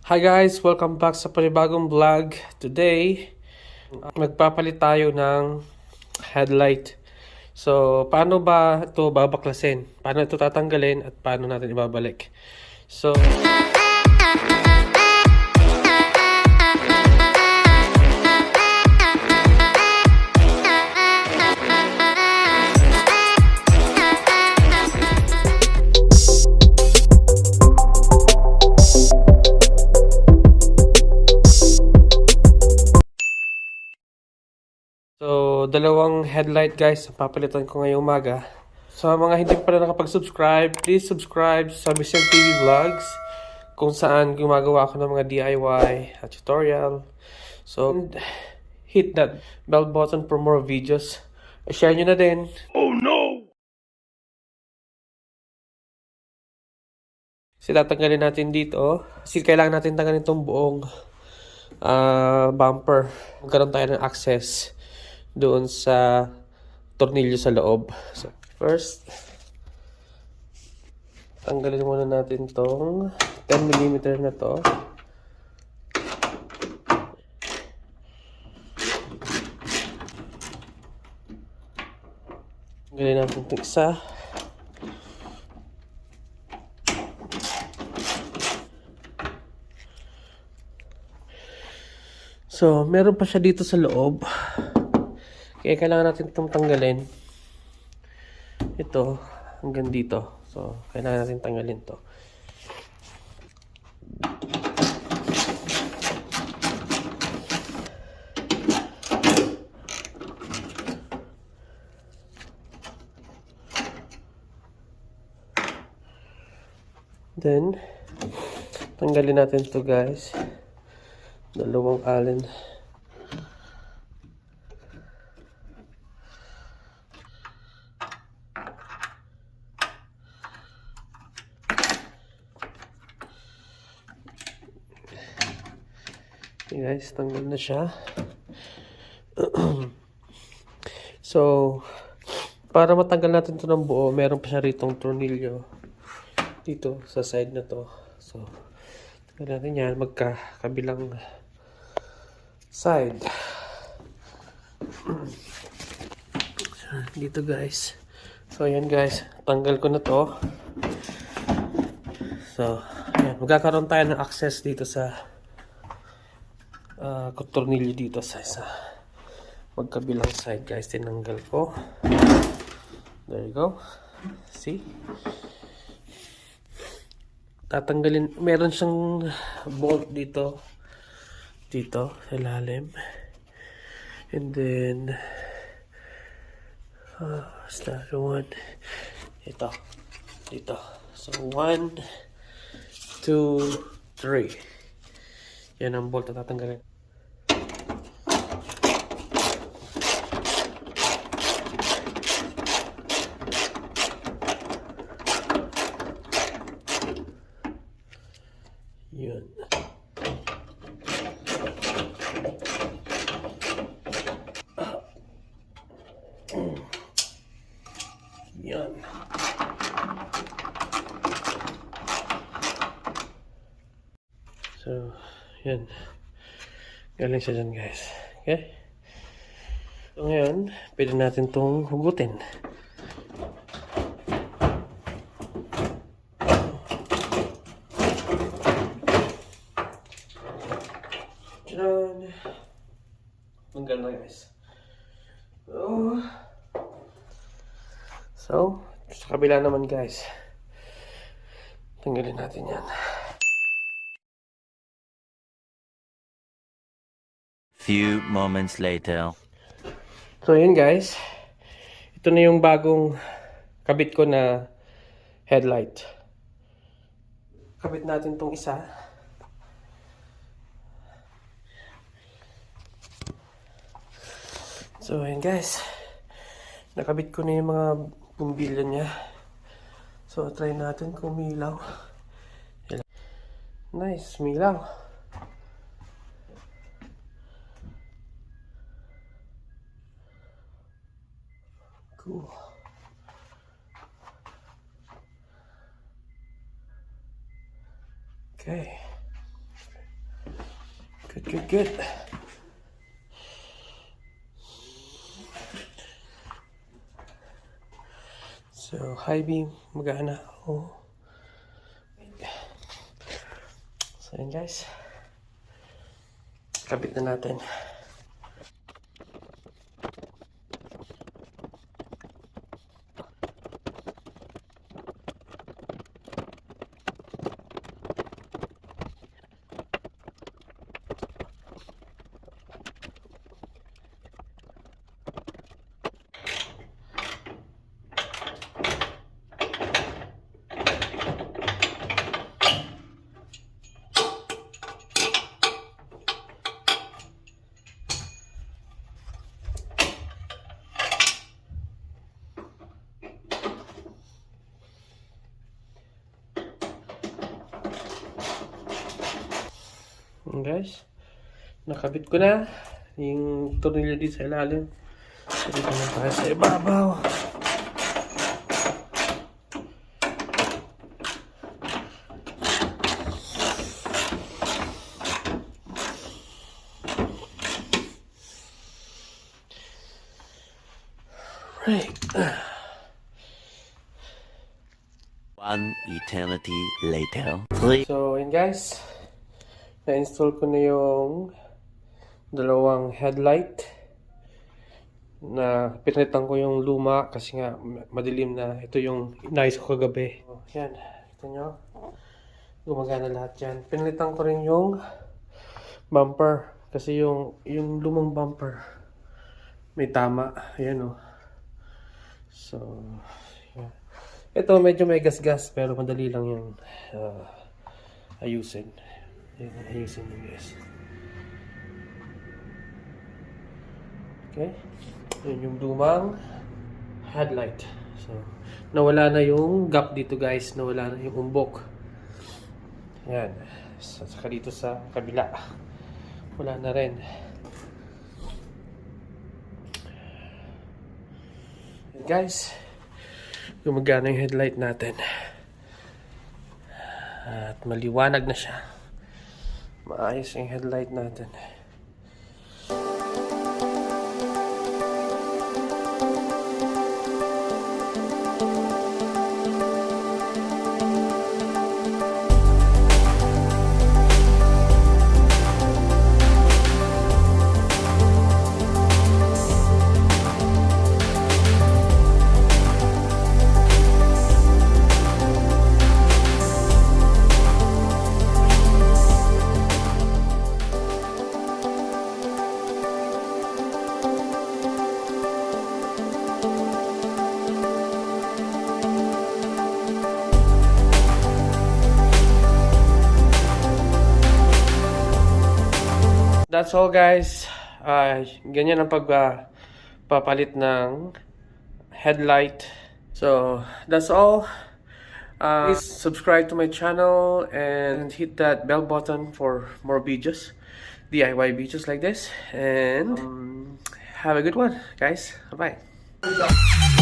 Hi guys! Welcome back sa panibagong vlog. Today, magpapalit tayo ng headlight. So, paano ba ito babaklasin? Paano ito tatanggalin at paano natin ibabalik? So, dalawang headlight guys ang papalitan ko ngayong umaga. Sa mga hindi pa pala nakapag-subscribe, please subscribe sa Vision TV Vlogs kung saan gumagawa ako ng mga DIY at tutorial. So, hit that bell button for more videos. Share nyo na din. Oh no! Kasi tatanggalin natin dito. Kasi kailangan natin tanggalin itong buong bumper. Magkaroon tayo ng access doon sa tornilyo sa loob. So, first, tanggalin muna natin tong 10mm na to. Tanggalin natin itong isa. So, meron pa siya dito sa loob. Kaya kailangan natin itong tanggalin. Ito, hanggang dito. So, kailangan natin tanggalin to. Then, tanggalin natin to guys. Dalawang allen. Okay guys, tanggal na siya. So, para matanggal natin ito ng buo, meron pa siya ritong tornilyo dito sa side na to. So, tanggal natin yan, magkakabilang side. Dito guys. So, ayan guys, tanggal ko na to. So, ayan, magkakaroon tayo ng access dito sa tornilyo dito sa isa magkabilang side guys. Tinanggal ko. There you go. See? Tatanggalin, meron siyang bolt dito sa ilalim, and then what's that one? Ito dito. So 1, 2, 3. Yan ang bolt na tatanggalin. Yun. Yan. So, yan. Galing siya dyan guys. Okay? So ngayon, pwede natin itong hugutin. Diyan. Tanggal na guys. So, sa kabila naman guys. Tanggalin natin yan. Few moments later. So yun guys, ito na yung bagong kabit ko na headlight. Kabit natin tong isa. So yun guys, nakabit ko na yung mga bumbilya niya. So try natin kung milaw. Nice, milaw. Cool. Okay. Good, good, good. So, high beam, magana. Oh. So, yun guys. Kabit na natin. Yun guys, nakabit ko na yung tornilyo dito sa ilalim. So, dito na tayo sa ibabaw. Right. One eternity later. So, yun guys, na-install ko na yung dalawang headlight na pinalitan ko yung luma kasi nga madilim na. Ito yung inayos ko kagabi. So, yan, ito nyo, gumagana lahat yan. Pinalitan ko rin yung bumper kasi yung lumang bumper may tama. Ayan o. So, yeah. Ito medyo may gas-gas pero madali lang yung ayusin. Ayusin mo guys. Okay. Yun yung lumang headlight. So, nawala na yung gap dito guys. Nawala na yung umbok. Ayan. So, saka dito sa kabila. Wala na rin. Ayan guys. Gumagana yung headlight natin. At maliwanag na siya. Maayos yung headlight natin. That's all guys. Ganyan ang pagpapalit ng headlight. So that's all. Please subscribe to my channel and hit that bell button for more videos, DIY videos like this. And have a good one guys. Bye bye.